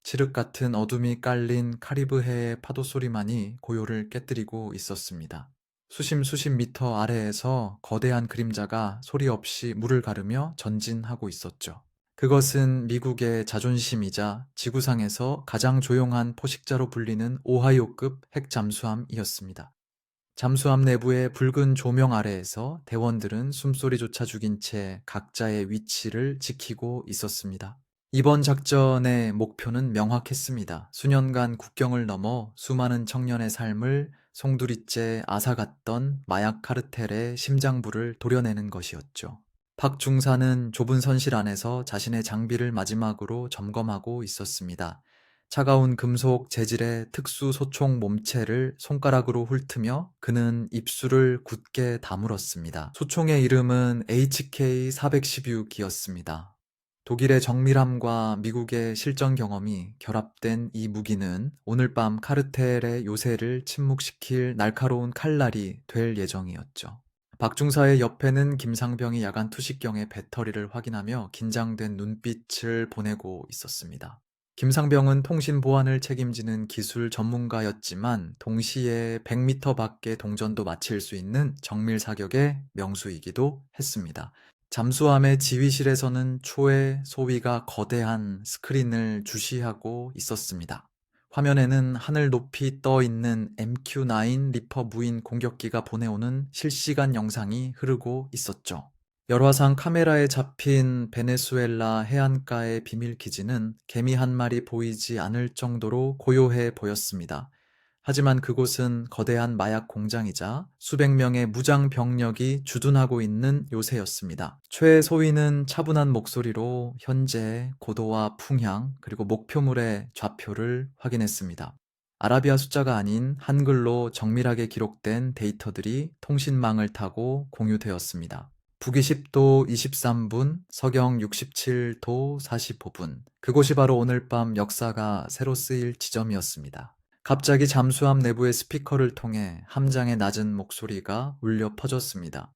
칠흑 같은 어둠이 깔린 카리브해의 파도 소리만이 고요를 깨뜨리고 있었습니다. 수십 미터 아래에서 거대한 그림자가 소리 없이 물을 가르며 전진하고 있었죠. 그것은 미국의 자존심이자 지구상에서 가장 조용한 포식자로 불리는 오하이오급 핵잠수함이었습니다. 잠수함 내부의 붉은 조명 아래에서 대원들은 숨소리조차 죽인 채 각자의 위치를 지키고 있었습니다. 이번 작전의 목표는 명확했습니다. 수년간 국경을 넘어 수많은 청년의 삶을 송두리째 앗아갔던 마약 카르텔의 심장부를 도려내는 것이었죠. 박 중사는 좁은 선실 안에서 자신의 장비를 마지막으로 점검하고 있었습니다. 차가운 금속 재질의 특수 소총 몸체를 손가락으로 훑으며 그는 입술을 굳게 다물었습니다. 소총의 이름은 HK-416이었습니다. 독일의 정밀함과 미국의 실전 경험이 결합된 이 무기는 오늘 밤 카르텔의 요새를 침묵시킬 날카로운 칼날이 될 예정이었죠. 박중사의 옆에는 김상병이 야간 투식경의 배터리를 확인하며 긴장된 눈빛을 보내고 있었습니다. 김상병은 통신 보안을 책임지는 기술 전문가였지만 동시에 100m 밖의 동전도 맞힐 수 있는 정밀 사격의 명수이기도 했습니다. 잠수함의 지휘실에서는 초의 소위가 거대한 스크린을 주시하고 있었습니다. 화면에는 하늘 높이 떠 있는 MQ-9 리퍼 무인 공격기가 보내오는 실시간 영상이 흐르고 있었죠. 열화상 카메라에 잡힌 베네수엘라 해안가의 비밀 기지는 개미 한 마리 보이지 않을 정도로 고요해 보였습니다. 하지만 그곳은 거대한 마약 공장이자 수백 명의 무장 병력이 주둔하고 있는 요새였습니다. 최소위는 차분한 목소리로 현재 고도와 풍향 그리고 목표물의 좌표를 확인했습니다. 아라비아 숫자가 아닌 한글로 정밀하게 기록된 데이터들이 통신망을 타고 공유되었습니다. 북위 10도 23분, 서경 67도 45분. 그곳이 바로 오늘 밤 역사가 새로 쓰일 지점이었습니다. 갑자기 잠수함 내부의 스피커를 통해 함장의 낮은 목소리가 울려 퍼졌습니다.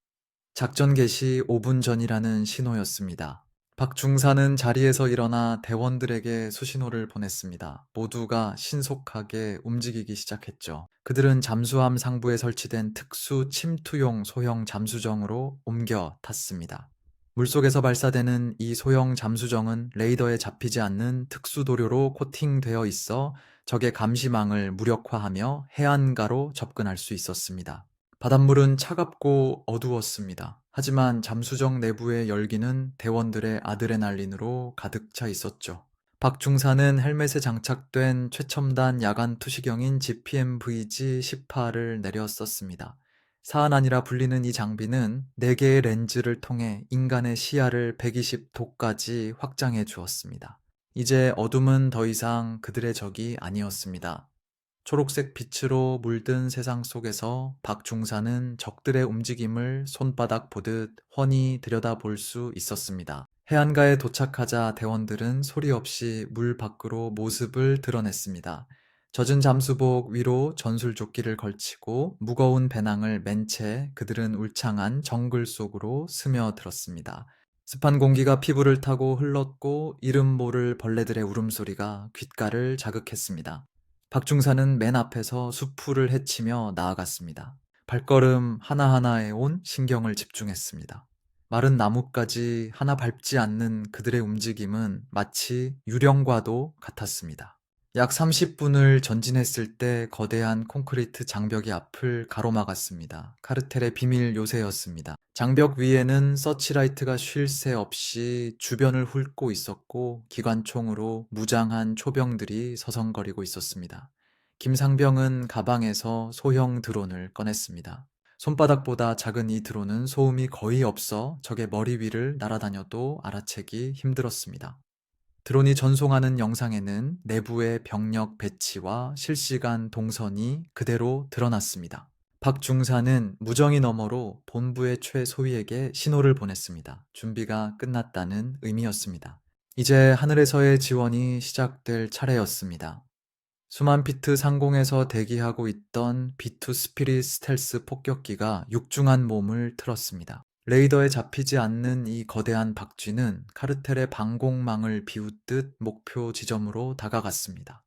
작전 개시 5분 전이라는 신호였습니다. 박 중사는 자리에서 일어나 대원들에게 수신호를 보냈습니다. 모두가 신속하게 움직이기 시작했죠. 그들은 잠수함 상부에 설치된 특수 침투용 소형 잠수정으로 옮겨 탔습니다. 물속에서 발사되는 이 소형 잠수정은 레이더에 잡히지 않는 특수 도료로 코팅되어 있어 적의 감시망을 무력화하며 해안가로 접근할 수 있었습니다. 바닷물은 차갑고 어두웠습니다. 하지만 잠수정 내부의 열기는 대원들의 아드레날린으로 가득 차 있었죠. 박 중사는 헬멧에 장착된 최첨단 야간 투시경인 GPM-VG-18을 내려 썼습니다. 사안안이라 불리는 이 장비는 4개의 렌즈를 통해 인간의 시야를 120도까지 확장해 주었습니다. 이제 어둠은 더 이상 그들의 적이 아니었습니다. 초록색 빛으로 물든 세상 속에서 박중사는 적들의 움직임을 손바닥 보듯 훤히 들여다볼 수 있었습니다. 해안가에 도착하자 대원들은 소리 없이 물 밖으로 모습을 드러냈습니다. 젖은 잠수복 위로 전술조끼를 걸치고 무거운 배낭을 맨 채 그들은 울창한 정글 속으로 스며들었습니다. 습한 공기가 피부를 타고 흘렀고 이름 모를 벌레들의 울음소리가 귓가를 자극했습니다. 박중사는 맨 앞에서 수풀을 헤치며 나아갔습니다. 발걸음 하나하나에 온 신경을 집중했습니다. 마른 나뭇가지 하나 밟지 않는 그들의 움직임은 마치 유령과도 같았습니다. 약 30분을 전진했을 때 거대한 콘크리트 장벽이 앞을 가로막았습니다. 카르텔의 비밀 요새였습니다. 장벽 위에는 서치라이트가 쉴 새 없이 주변을 훑고 있었고 기관총으로 무장한 초병들이 서성거리고 있었습니다. 김상병은 가방에서 소형 드론을 꺼냈습니다. 손바닥보다 작은 이 드론은 소음이 거의 없어 적의 머리 위를 날아다녀도 알아채기 힘들었습니다. 드론이 전송하는 영상에는 내부의 병력 배치와 실시간 동선이 그대로 드러났습니다. 박 중사는 무정이 너머로 본부의 최소위에게 신호를 보냈습니다. 준비가 끝났다는 의미였습니다. 이제 하늘에서의 지원이 시작될 차례였습니다. 수만 피트 상공에서 대기하고 있던 B2 스피릿 스텔스 폭격기가 육중한 몸을 틀었습니다. 레이더에 잡히지 않는 이 거대한 박쥐는 카르텔의 방공망을 비웃듯 목표 지점으로 다가갔습니다.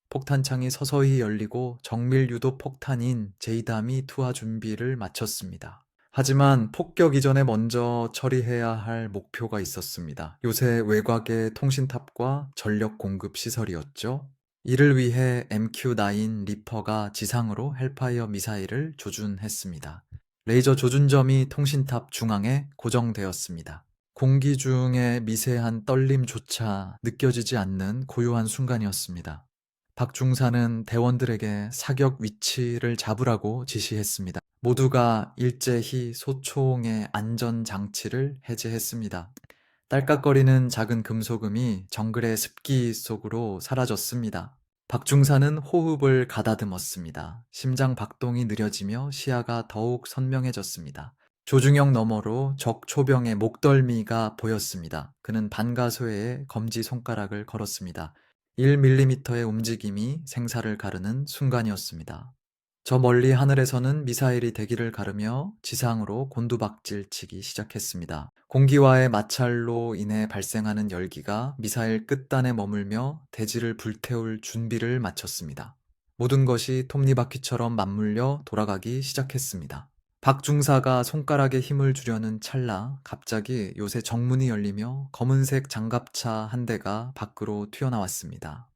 폭탄창이 서서히 열리고 정밀 유도 폭탄인 제이담이 투하 준비를 마쳤습니다. 하지만 폭격 이전에 먼저 처리해야 할 목표가 있었습니다. 요새 외곽의 통신탑과 전력 공급 시설이었죠. 이를 위해 MQ-9 리퍼가 지상으로 헬파이어 미사일을 조준했습니다. 레이저 조준점이 통신탑 중앙에 고정되었습니다. 공기 중의 미세한 떨림조차 느껴지지 않는 고요한 순간이었습니다. 박중사는 대원들에게 사격 위치를 잡으라고 지시했습니다. 모두가 일제히 소총의 안전장치를 해제했습니다. 딸깍거리는 작은 금소금이 정글의 습기 속으로 사라졌습니다. 박중사는 호흡을 가다듬었습니다. 심장 박동이 느려지며 시야가 더욱 선명해졌습니다. 조중영 너머로 적 초병의 목덜미가 보였습니다. 그는 반가소에 검지 손가락을 걸었습니다. 1mm의 움직임이 생사를 가르는 순간이었습니다. 저 멀리 하늘에서는 미사일이 대기를 가르며 지상으로 곤두박질치기 시작했습니다. 공기와의 마찰로 인해 발생하는 열기가 미사일 끝단에 머물며 대지를 불태울 준비를 마쳤습니다. 모든 것이 톱니바퀴처럼 맞물려 돌아가기 시작했습니다. 박중사가 손가락에 힘을 주려는 찰나 갑자기 요새 정문이 열리며 검은색 장갑차 한 대가 밖으로 튀어나왔습니다.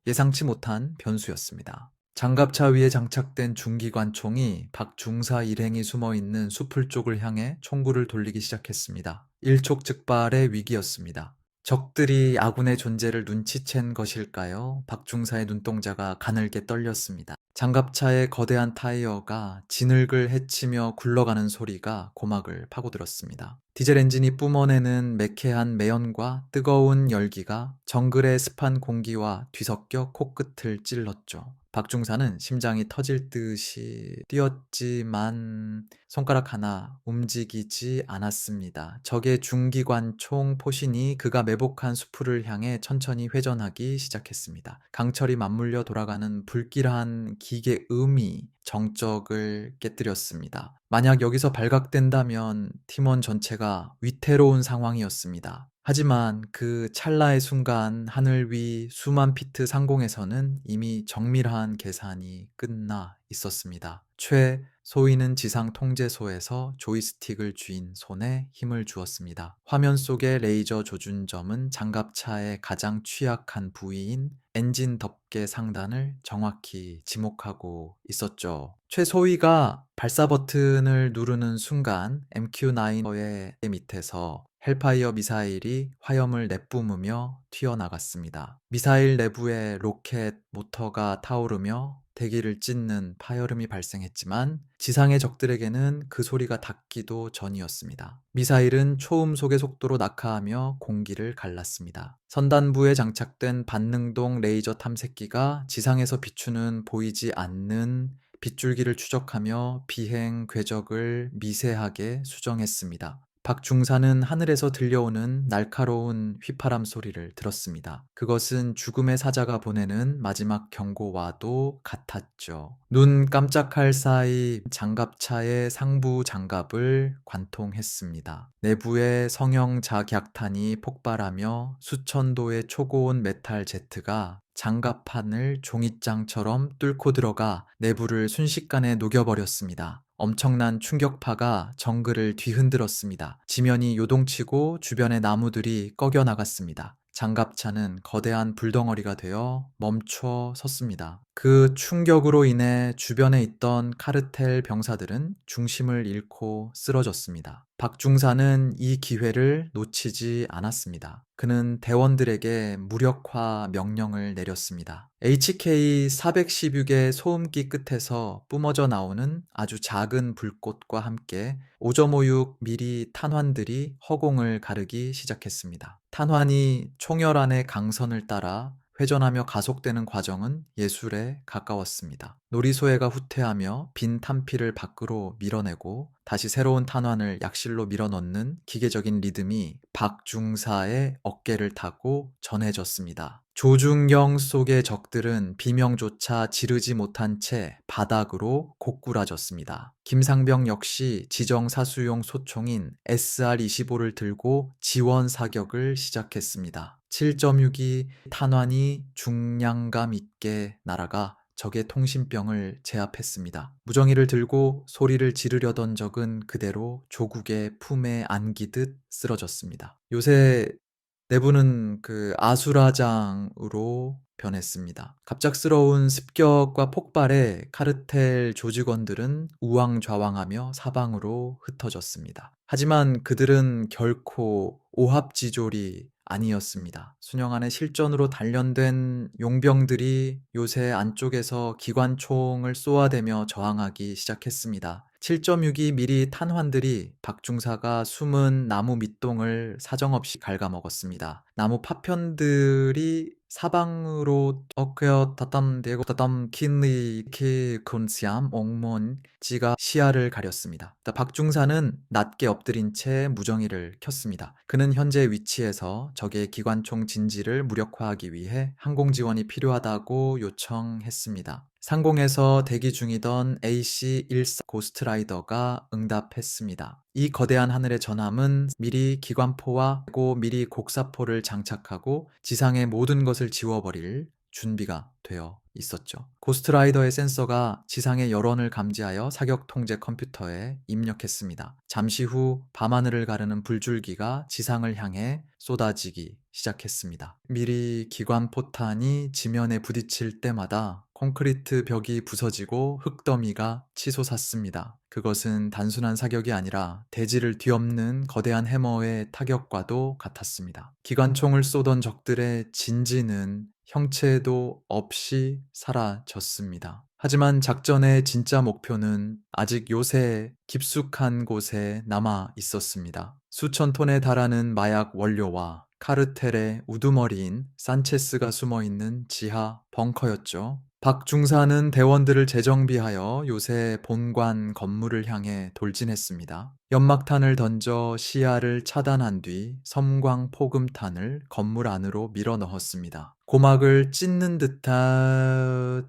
예상치 못한 변수였습니다. 장갑차 위에 장착된 중기관총이 박중사 일행이 숨어있는 숲을 쪽을 향해 총구를 돌리기 시작했습니다. 일촉즉발의 위기였습니다. 적들이 아군의 존재를 눈치챈 것일까요? 박중사의 눈동자가 가늘게 떨렸습니다. 장갑차의 거대한 타이어가 진흙을 헤치며 굴러가는 소리가 고막을 파고들었습니다. 디젤 엔진이 뿜어내는 매캐한 매연과 뜨거운 열기가 정글의 습한 공기와 뒤섞여 코끝을 찔렀죠. 박중사는 심장이 터질 듯이 뛰었지만 손가락 하나 움직이지 않았습니다. 적의 중기관총 포신이 그가 매복한 수풀을 향해 천천히 회전하기 시작했습니다. 강철이 맞물려 돌아가는 불길한 기계음이 정적을 깨뜨렸습니다. 만약 여기서 발각된다면 팀원 전체가 위태로운 상황이었습니다. 하지만 그 찰나의 순간 하늘 위 수만 피트 상공에서는 이미 정밀한 계산이 끝나 있었습니다. 최소희는 지상 통제소에서 조이스틱을 쥔 손에 힘을 주었습니다. 화면 속의 레이저 조준점은 장갑차의 가장 취약한 부위인 엔진 덮개 상단을 정확히 지목하고 있었죠. 최소희가 발사 버튼을 누르는 순간 MQ-9의 밑에서 헬파이어 미사일이 화염을 내뿜으며 튀어나갔습니다. 미사일 내부에 로켓 모터가 타오르며 대기를 찢는 파열음이 발생했지만 지상의 적들에게는 그 소리가 닿기도 전이었습니다. 미사일은 초음속의 속도로 낙하하며 공기를 갈랐습니다. 선단부에 장착된 반능동 레이저 탐색기가 지상에서 비추는 보이지 않는 빗줄기를 추적하며 비행 궤적을 미세하게 수정했습니다. 박중사는 하늘에서 들려오는 날카로운 휘파람 소리를 들었습니다. 그것은 죽음의 사자가 보내는 마지막 경고와도 같았죠. 눈 깜짝할 사이 장갑차의 상부 장갑을 관통했습니다. 내부의 성형 자객탄이 폭발하며 수천 도의 초고온 메탈 제트가 장갑판을 종잇장처럼 뚫고 들어가 내부를 순식간에 녹여버렸습니다. 엄청난 충격파가 정글을 뒤흔들었습니다. 지면이 요동치고 주변의 나무들이 꺾여 나갔습니다. 장갑차는 거대한 불덩어리가 되어 멈춰 섰습니다. 그 충격으로 인해 주변에 있던 카르텔 병사들은 중심을 잃고 쓰러졌습니다. 박중사는 이 기회를 놓치지 않았습니다. 그는 대원들에게 무력화 명령을 내렸습니다. HK-416의 소음기 끝에서 뿜어져 나오는 아주 작은 불꽃과 함께 5.56mm 탄환들이 허공을 가르기 시작했습니다. 탄환이 총열 안의 강선을 따라 회전하며 가속되는 과정은 예술에 가까웠습니다. 놀이소해가 후퇴하며 빈 탄피를 밖으로 밀어내고 다시 새로운 탄환을 약실로 밀어넣는 기계적인 리듬이 박중사의 어깨를 타고 전해졌습니다. 조중경 속의 적들은 비명조차 지르지 못한 채 바닥으로 고꾸라졌습니다. 김상병 역시 지정사수용 소총인 SR-25를 들고 지원 사격을 시작했습니다. 7.62 탄환이 중량감 있게 날아가 적의 통신병을 제압했습니다. 무정이를 들고 소리를 지르려던 적은 그대로 조국의 품에 안기듯 쓰러졌습니다. 요새 내부는 아수라장으로 변했습니다. 갑작스러운 습격과 폭발에 카르텔 조직원들은 우왕좌왕하며 사방으로 흩어졌습니다. 하지만 그들은 결코 오합지졸이 아니었습니다. 순영안의 실전으로 단련된 용병들이 요새 안쪽에서 기관총을 쏘아대며 저항하기 시작했습니다. 7.62mm 탄환들이 박중사가 숨은 나무 밑동을 사정없이 갉아먹었습니다. 나무 파편들이 사방으로 어크여 다담 킨리 콘시암 옥몬지가 시야를 가렸습니다. 박중사는 낮게 엎드린 채 무정이를 켰습니다. 그는 현재 위치에서 적의 기관총 진지를 무력화하기 위해 항공 지원이 필요하다고 요청했습니다. 상공에서 대기 중이던 AC-14 고스트라이더가 응답했습니다. 이 거대한 하늘의 전함은 미리 기관포와 미리 곡사포를 장착하고 지상의 모든 것을 지워버릴 준비가 되어 있었죠. 고스트라이더의 센서가 지상의 여론을 감지하여 사격 통제 컴퓨터에 입력했습니다. 잠시 후 밤하늘을 가르는 불줄기가 지상을 향해 쏟아지기 시작했습니다. 미리 기관 포탄이 지면에 부딪힐 때마다 콘크리트 벽이 부서지고 흙더미가 치솟았습니다. 그것은 단순한 사격이 아니라 대지를 뒤엎는 거대한 해머의 타격과도 같았습니다. 기관총을 쏘던 적들의 진지는 형체도 없이 사라졌습니다. 하지만 작전의 진짜 목표는 아직 요새 깊숙한 곳에 남아 있었습니다. 수천 톤에 달하는 마약 원료와 카르텔의 우두머리인 산체스가 숨어있는 지하 벙커였죠. 박중사는 대원들을 재정비하여 요새 본관 건물을 향해 돌진했습니다. 연막탄을 던져 시야를 차단한 뒤 섬광 포금탄을 건물 안으로 밀어 넣었습니다. 고막을 찢는 듯한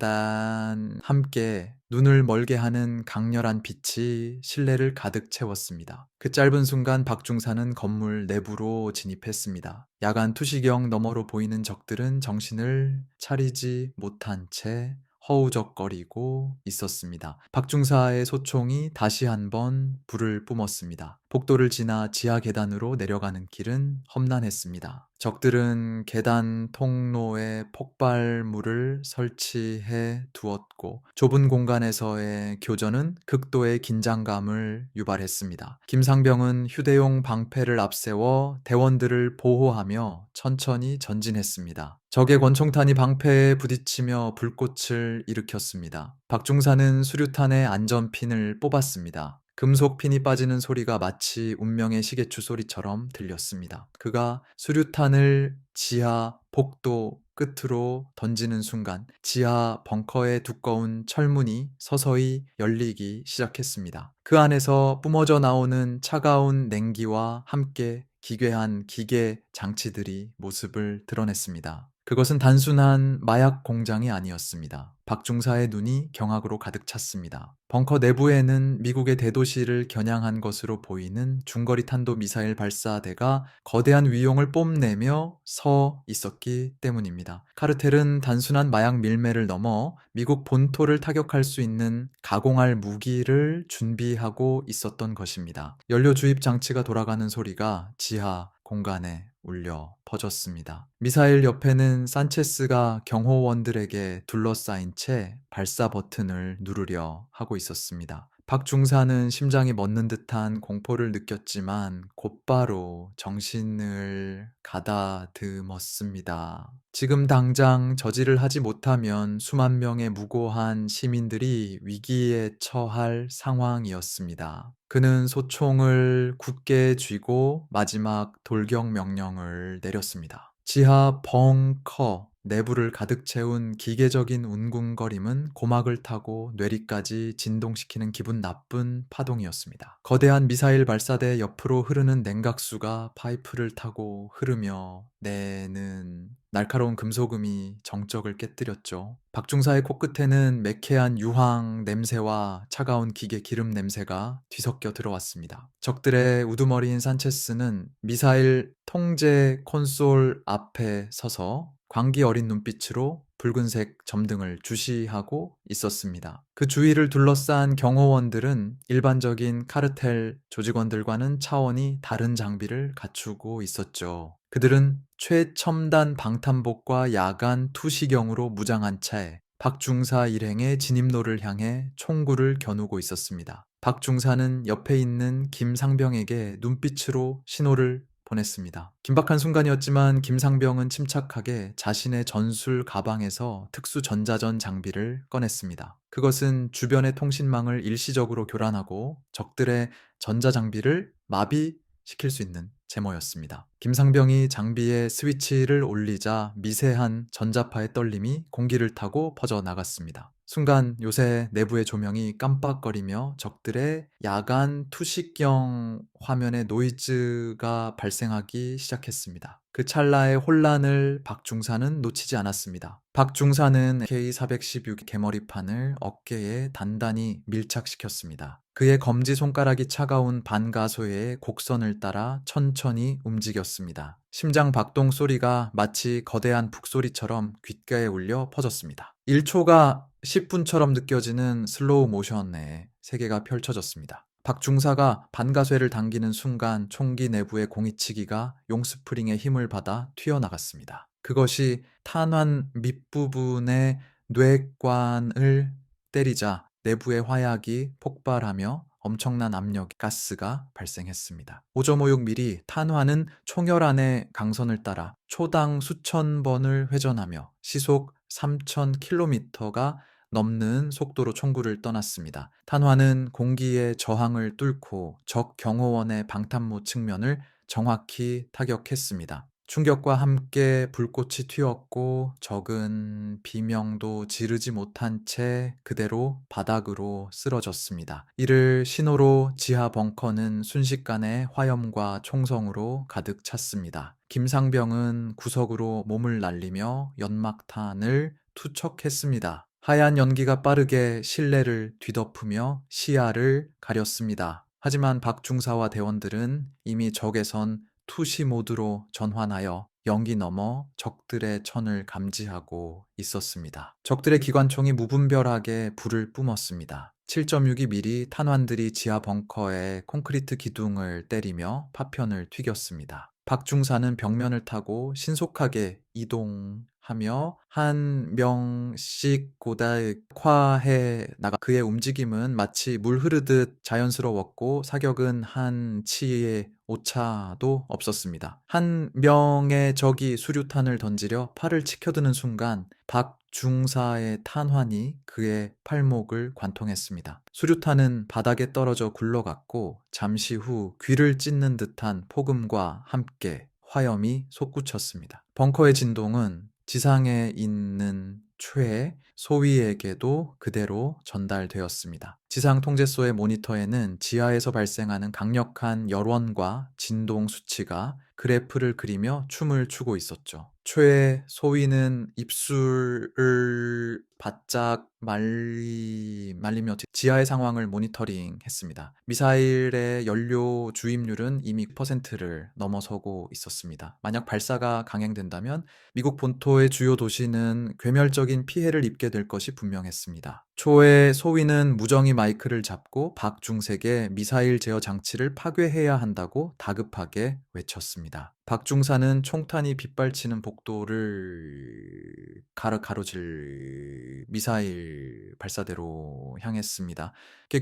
함께 눈을 멀게 하는 강렬한 빛이 실내를 가득 채웠습니다. 그 짧은 순간 박중사는 건물 내부로 진입했습니다. 야간 투시경 너머로 보이는 적들은 정신을 차리지 못한 채 허우적거리고 있었습니다. 박중사의 소총이 다시 한번 불을 뿜었습니다. 복도를 지나 지하 계단으로 내려가는 길은 험난했습니다. 적들은 계단 통로에 폭발물을 설치해 두었고 좁은 공간에서의 교전은 극도의 긴장감을 유발했습니다. 김상병은 휴대용 방패를 앞세워 대원들을 보호하며 천천히 전진했습니다. 적의 권총탄이 방패에 부딪히며 불꽃을 일으켰습니다. 박중사는 수류탄의 안전핀을 뽑았습니다. 금속 핀이 빠지는 소리가 마치 운명의 시계추 소리처럼 들렸습니다. 그가 수류탄을 지하 복도 끝으로 던지는 순간 지하 벙커의 두꺼운 철문이 서서히 열리기 시작했습니다. 그 안에서 뿜어져 나오는 차가운 냉기와 함께 기괴한 기계 장치들이 모습을 드러냈습니다. 그것은 단순한 마약 공장이 아니었습니다. 박중사의 눈이 경악으로 가득 찼습니다. 벙커 내부에는 미국의 대도시를 겨냥한 것으로 보이는 중거리 탄도 미사일 발사대가 거대한 위용을 뽐내며 서 있었기 때문입니다. 카르텔은 단순한 마약 밀매를 넘어 미국 본토를 타격할 수 있는 가공할 무기를 준비하고 있었던 것입니다. 연료 주입 장치가 돌아가는 소리가 지하 공간에 울려 퍼졌습니다. 미사일 옆에는 산체스가 경호원들에게 둘러싸인 채 발사 버튼을 누르려 하고 있었습니다. 박중사는 심장이 멎는 듯한 공포를 느꼈지만 곧바로 정신을 가다듬었습니다. 지금 당장 저지를 하지 못하면 수만 명의 무고한 시민들이 위기에 처할 상황이었습니다. 그는 소총을 굳게 쥐고 마지막 돌격 명령을 내렸습니다. 지하 벙커 내부를 가득 채운 기계적인 웅궁거림은 고막을 타고 뇌리까지 진동시키는 기분 나쁜 파동이었습니다. 거대한 미사일 발사대 옆으로 흐르는 냉각수가 파이프를 타고 흐르며 내는 날카로운 금속음이 정적을 깨뜨렸죠. 박중사의 코끝에는 매캐한 유황 냄새와 차가운 기계 기름 냄새가 뒤섞여 들어왔습니다. 적들의 우두머리인 산체스는 미사일 통제 콘솔 앞에 서서 광기 어린 눈빛으로 붉은색 점등을 주시하고 있었습니다. 그 주위를 둘러싼 경호원들은 일반적인 카르텔 조직원들과는 차원이 다른 장비를 갖추고 있었죠. 그들은 최첨단 방탄복과 야간 투시경으로 무장한 채 박중사 일행의 진입로를 향해 총구를 겨누고 있었습니다. 박중사는 옆에 있는 김상병에게 눈빛으로 신호를 보냈습니다. 긴박한 순간이었지만 김상병은 침착하게 자신의 전술 가방에서 특수 전자전 장비를 꺼냈습니다. 그것은 주변의 통신망을 일시적으로 교란하고 적들의 전자장비를 마비시킬 수 있는 제모였습니다. 김상병이 장비에 스위치를 올리자 미세한 전자파의 떨림이 공기를 타고 퍼져나갔습니다. 순간 요새 내부의 조명이 깜빡거리며 적들의 야간 투시경 화면에 노이즈가 발생하기 시작했습니다. 그 찰나의 혼란을 박중사는 놓치지 않았습니다. 박중사는 K416 개머리판을 어깨에 단단히 밀착시켰습니다. 그의 검지손가락이 차가운 반가소의 곡선을 따라 천천히 움직였습니다. 심장 박동 소리가 마치 거대한 북소리처럼 귓가에 울려 퍼졌습니다. 1초가 10분처럼 느껴지는 슬로우 모션 내에 세계가 펼쳐졌습니다. 박중사가 반가쇠를 당기는 순간 총기 내부의 공이치기가 용스프링의 힘을 받아 튀어나갔습니다. 그것이 탄환 밑부분의 뇌관을 때리자 내부의 화약이 폭발하며 엄청난 압력 가스가 발생했습니다. 5.56mm 탄환은 총열 안의 강선을 따라 초당 수천 번을 회전하며 시속 3,000km가 넘는 속도로 총구를 떠났습니다. 탄환은 공기의 저항을 뚫고 적 경호원의 방탄모 측면을 정확히 타격했습니다. 충격과 함께 불꽃이 튀었고 적은 비명도 지르지 못한 채 그대로 바닥으로 쓰러졌습니다. 이를 신호로 지하 벙커는 순식간에 화염과 총성으로 가득 찼습니다. 김상병은 구석으로 몸을 날리며 연막탄을 투척했습니다. 하얀 연기가 빠르게 실내를 뒤덮으며 시야를 가렸습니다. 하지만 박중사와 대원들은 이미 적에선 투시 모드로 전환하여 연기 너머 적들의 천을 감지하고 있었습니다. 적들의 기관총이 무분별하게 불을 뿜었습니다. 7.62mm 탄환들이 지하 벙커의 콘크리트 기둥을 때리며 파편을 튀겼습니다. 박중사는 벽면을 타고 신속하게 이동하며 한 명씩 고달화해 나가 그의 움직임은 마치 물 흐르듯 자연스러웠고 사격은 한 치의 오차도 없었습니다. 한 명의 적이 수류탄을 던지려 팔을 치켜드는 순간 박중사의 탄환이 그의 팔목을 관통했습니다. 수류탄은 바닥에 떨어져 굴러갔고 잠시 후 귀를 찢는 듯한 폭음과 함께 화염이 솟구쳤습니다. 벙커의 진동은 지상에 있는 최 소위에게도 그대로 전달되었습니다. 지상 통제소의 모니터에는 지하에서 발생하는 강력한 열원과 진동 수치가 그래프를 그리며 춤을 추고 있었죠. 최 소위는 입술을 바짝 말리며 지하의 상황을 모니터링했습니다. 미사일의 연료 주입률은 이미 9%를 넘어서고 있었습니다. 만약 발사가 강행된다면 미국 본토의 주요 도시는 괴멸적인 피해를 입게 될 것이 분명했습니다. 초의 소위는 무정히 마이크를 잡고 박중색의 미사일 제어 장치를 파괴해야 한다고 다급하게 외쳤습니다. 박중사는 총탄이 빗발치는 복도를 가로질 미사일 발사대로 향했습니다.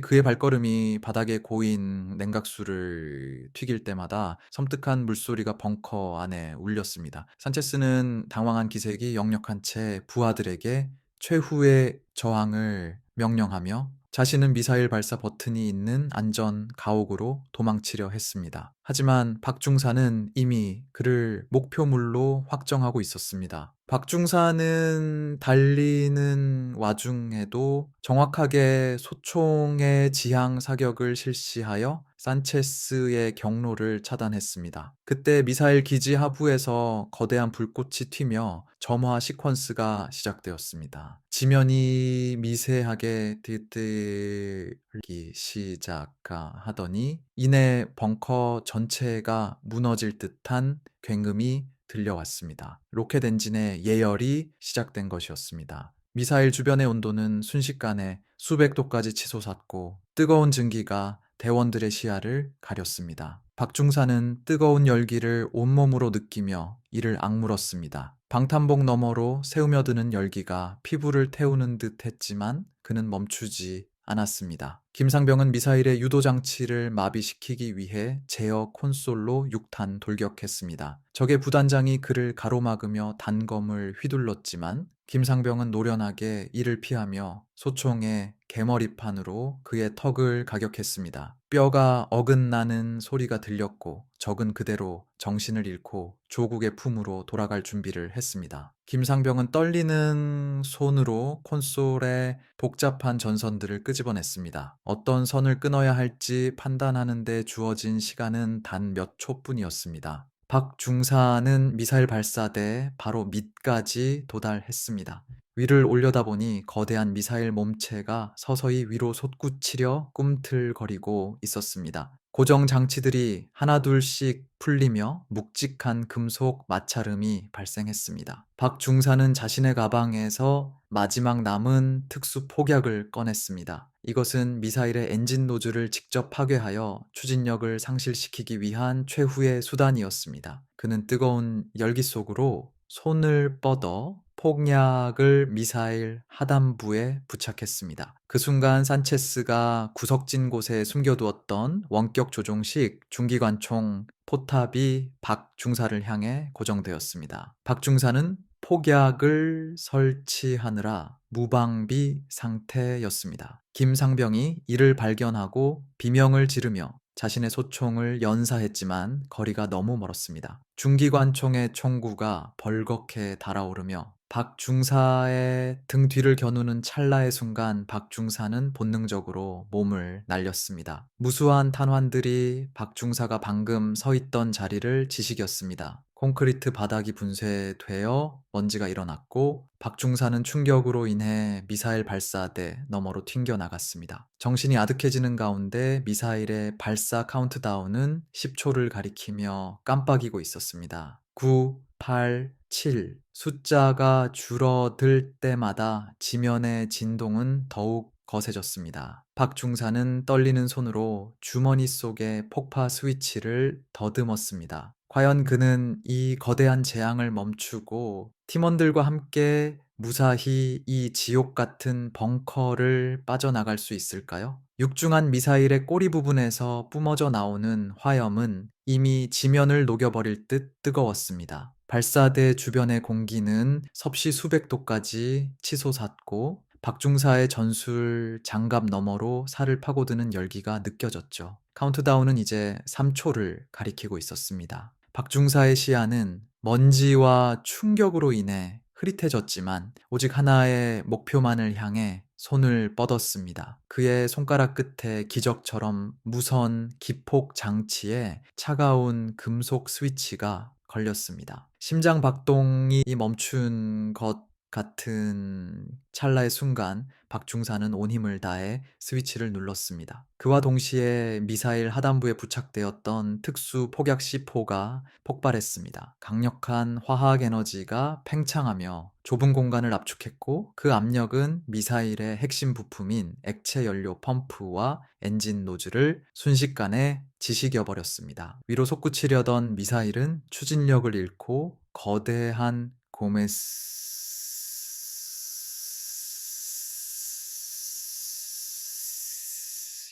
그의 발걸음이 바닥에 고인 냉각수를 튀길 때마다 섬뜩한 물소리가 벙커 안에 울렸습니다. 산체스는 당황한 기색이 역력한 채 부하들에게 최후의 저항을 명령하며 자신은 미사일 발사 버튼이 있는 안전 가옥으로 도망치려 했습니다. 하지만 박중사는 이미 그를 목표물로 확정하고 있었습니다. 박중사는 달리는 와중에도 정확하게 소총의 지향 사격을 실시하여 산체스의 경로를 차단했습니다. 그때 미사일 기지 하부에서 거대한 불꽃이 튀며 점화 시퀀스가 시작되었습니다. 지면이 미세하게 뜨기 시작하더니 이내 벙커 전체가 무너질 듯한 굉음이 들려왔습니다. 로켓 엔진의 예열이 시작된 것이었습니다. 미사일 주변의 온도는 순식간에 수백 도까지 치솟았고 뜨거운 증기가 대원들의 시야를 가렸습니다. 박중사는 뜨거운 열기를 온몸으로 느끼며 이를 악물었습니다. 방탄복 너머로 새우며드는 열기가 피부를 태우는 듯 했지만 그는 멈추지 않았습니다. 김상병은 미사일의 유도 장치를 마비시키기 위해 제어 콘솔로 6탄 돌격했습니다. 적의 부단장이 그를 가로막으며 단검을 휘둘렀지만 김상병은 노련하게 이를 피하며 소총의 개머리판으로 그의 턱을 가격했습니다. 뼈가 어긋나는 소리가 들렸고 적은 그대로 정신을 잃고 조국의 품으로 돌아갈 준비를 했습니다. 김상병은 떨리는 손으로 콘솔의 복잡한 전선들을 끄집어냈습니다. 어떤 선을 끊어야 할지 판단하는 데 주어진 시간은 단 몇 초뿐이었습니다. 박중사는 미사일 발사대 바로 밑까지 도달했습니다. 위를 올려다보니 거대한 미사일 몸체가 서서히 위로 솟구치려 꿈틀거리고 있었습니다. 고정 장치들이 하나둘씩 풀리며 묵직한 금속 마찰음이 발생했습니다. 박중사는 자신의 가방에서 마지막 남은 특수 폭약을 꺼냈습니다. 이것은 미사일의 엔진 노즐을 직접 파괴하여 추진력을 상실시키기 위한 최후의 수단이었습니다. 그는 뜨거운 열기 속으로 손을 뻗어 폭약을 미사일 하단부에 부착했습니다. 그 순간 산체스가 구석진 곳에 숨겨두었던 원격 조종식 중기관총 포탑이 박중사를 향해 고정되었습니다. 박중사는 폭약을 설치하느라 무방비 상태였습니다. 김상병이 이를 발견하고 비명을 지르며 자신의 소총을 연사했지만 거리가 너무 멀었습니다. 중기관총의 총구가 벌겋게 달아오르며 박중사의 등 뒤를 겨누는 찰나의 순간 박중사는 본능적으로 몸을 날렸습니다. 무수한 탄환들이 박중사가 방금 서 있던 자리를 지식였습니다. 콘크리트 바닥이 분쇄되어 먼지가 일어났고 박중사는 충격으로 인해 미사일 발사대 너머로 튕겨나갔습니다. 정신이 아득해지는 가운데 미사일의 발사 카운트다운은 10초를 가리키며 깜빡이고 있었습니다. 9, 8, 7 숫자가 줄어들 때마다 지면의 진동은 더욱 거세졌습니다. 박중사는 떨리는 손으로 주머니 속의 폭파 스위치를 더듬었습니다. 과연 그는 이 거대한 재앙을 멈추고 팀원들과 함께 무사히 이 지옥 같은 벙커를 빠져나갈 수 있을까요? 육중한 미사일의 꼬리 부분에서 뿜어져 나오는 화염은 이미 지면을 녹여버릴 듯 뜨거웠습니다. 발사대 주변의 공기는 섭씨 수백 도까지 치솟았고 박중사의 전술 장갑 너머로 살을 파고드는 열기가 느껴졌죠. 카운트다운은 이제 3초를 가리키고 있었습니다. 박중사의 시야는 먼지와 충격으로 인해 흐릿해졌지만 오직 하나의 목표만을 향해 손을 뻗었습니다. 그의 손가락 끝에 기적처럼 무선 기폭 장치에 차가운 금속 스위치가 걸렸습니다. 심장 박동이 멈춘 것 같은 찰나의 순간 박중사는 온 힘을 다해 스위치를 눌렀습니다. 그와 동시에 미사일 하단부에 부착되었던 특수 폭약 C4가 폭발했습니다. 강력한 화학 에너지가 팽창하며 좁은 공간을 압축했고 그 압력은 미사일의 핵심 부품인 액체 연료 펌프와 엔진 노즐을 순식간에 지식여버렸습니다. 위로 솟구치려던 미사일은 추진력을 잃고 거대한 고메스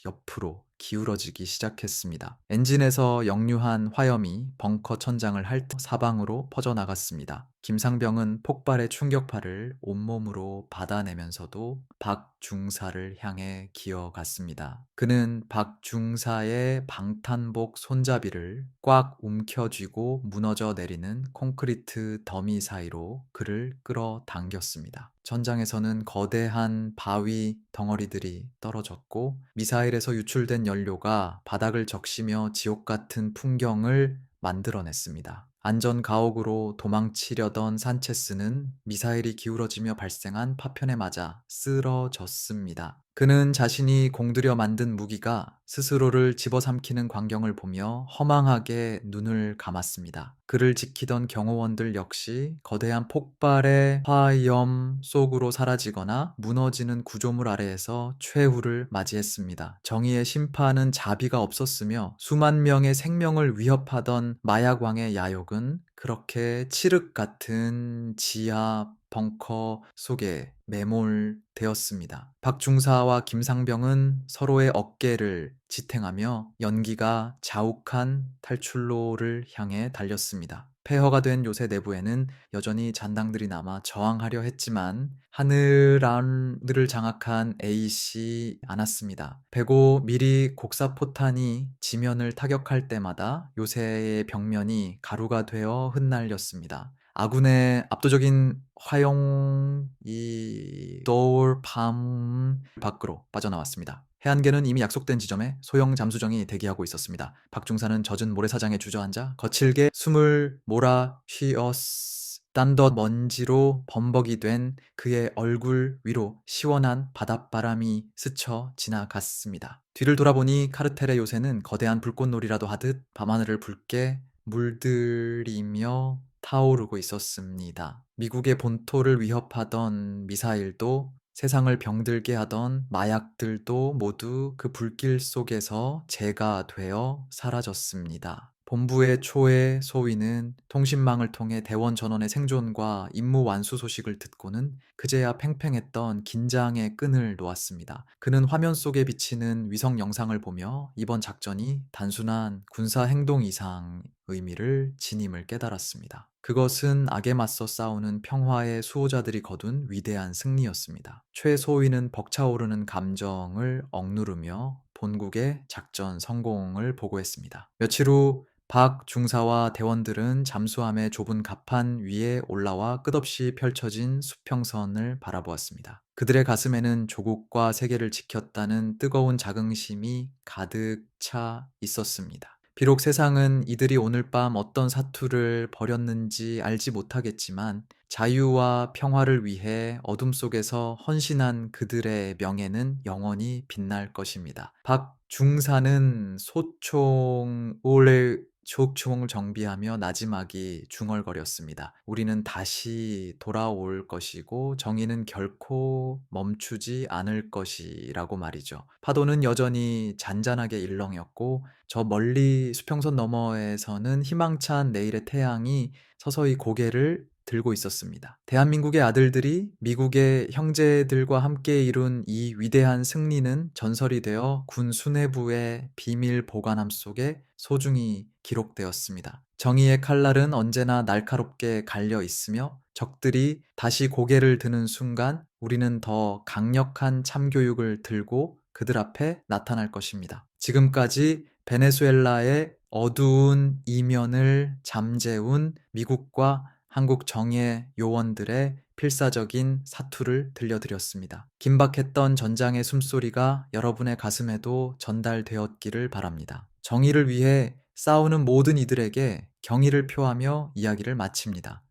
옆으로 기울어지기 시작했습니다. 엔진에서 역류한 화염이 벙커 천장을 핥아 사방으로 퍼져나갔습니다. 김상병은 폭발의 충격파를 온몸으로 받아내면서도 박 중사를 향해 기어갔습니다. 그는 박 중사의 방탄복 손잡이를 꽉 움켜쥐고 무너져 내리는 콘크리트 더미 사이로 그를 끌어당겼습니다. 천장에서는 거대한 바위 덩어리들이 떨어졌고 미사일에서 유출된 연료가 바닥을 적시며 지옥 같은 풍경을 만들어냈습니다. 안전 가옥으로 도망치려던 산체스는 미사일이 기울어지며 발생한 파편에 맞아 쓰러졌습니다. 그는 자신이 공들여 만든 무기가 스스로를 집어삼키는 광경을 보며 허망하게 눈을 감았습니다. 그를 지키던 경호원들 역시 거대한 폭발의 화염 속으로 사라지거나 무너지는 구조물 아래에서 최후를 맞이했습니다. 정의의 심판은 자비가 없었으며 수만 명의 생명을 위협하던 마약왕의 야욕은 그렇게 칠흑 같은 지하 벙커 속에 매몰되었습니다. 박중사와 김상병은 서로의 어깨를 지탱하며 연기가 자욱한 탈출로를 향해 달렸습니다. 폐허가 된 요새 내부에는 여전히 잔당들이 남아 저항하려 했지만 하늘을 장악한 에이시 않았습니다. 배고 미리 곡사포탄이 지면을 타격할 때마다 요새의 벽면이 가루가 되어 흩날렸습니다. 아군의 압도적인 화용이 돌밤 밖으로 빠져나왔습니다. 해안계는 이미 약속된 지점에 소형 잠수정이 대기하고 있었습니다. 박중사는 젖은 모래사장에 주저앉아 거칠게 숨을 몰아쉬었. 딴덧 먼지로 범벅이 된 그의 얼굴 위로 시원한 바닷바람이 스쳐 지나갔습니다. 뒤를 돌아보니 카르텔의 요새는 거대한 불꽃놀이라도 하듯 밤하늘을 붉게 물들이며 타오르고 있었습니다. 미국의 본토를 위협하던 미사일도 세상을 병들게 하던 마약들도 모두 그 불길 속에서 재가 되어 사라졌습니다. 본부의 초의 소위는 통신망을 통해 대원 전원의 생존과 임무 완수 소식을 듣고는 그제야 팽팽했던 긴장의 끈을 놓았습니다. 그는 화면 속에 비치는 위성 영상을 보며 이번 작전이 단순한 군사 행동 이상 의미를 지님을 깨달았습니다. 그것은 악에 맞서 싸우는 평화의 수호자들이 거둔 위대한 승리였습니다. 최소위는 벅차오르는 감정을 억누르며 본국의 작전 성공을 보고했습니다. 며칠 후 박 중사와 대원들은 잠수함의 좁은 갑판 위에 올라와 끝없이 펼쳐진 수평선을 바라보았습니다. 그들의 가슴에는 조국과 세계를 지켰다는 뜨거운 자긍심이 가득 차 있었습니다. 비록 세상은 이들이 오늘 밤 어떤 사투를 벌였는지 알지 못하겠지만 자유와 평화를 위해 어둠 속에서 헌신한 그들의 명예는 영원히 빛날 것입니다. 박 중사는 소총을 정비하며 나지막이 중얼거렸습니다. 우리는 다시 돌아올 것이고 정의는 결코 멈추지 않을 것이라고 말이죠. 파도는 여전히 잔잔하게 일렁였고 저 멀리 수평선 너머에서는 희망찬 내일의 태양이 서서히 고개를 들고 있었습니다. 대한민국의 아들들이 미국의 형제들과 함께 이룬 이 위대한 승리는 전설이 되어 군 수뇌부의 비밀 보관함 속에 소중히 기록되었습니다. 정의의 칼날은 언제나 날카롭게 갈려 있으며 적들이 다시 고개를 드는 순간 우리는 더 강력한 참교육을 들고 그들 앞에 나타날 것입니다. 지금까지 베네수엘라의 어두운 이면을 잠재운 미국과 한국 정예 요원들의 필사적인 사투를 들려드렸습니다. 긴박했던 전장의 숨소리가 여러분의 가슴에도 전달되었기를 바랍니다. 정의를 위해 싸우는 모든 이들에게 경의를 표하며 이야기를 마칩니다.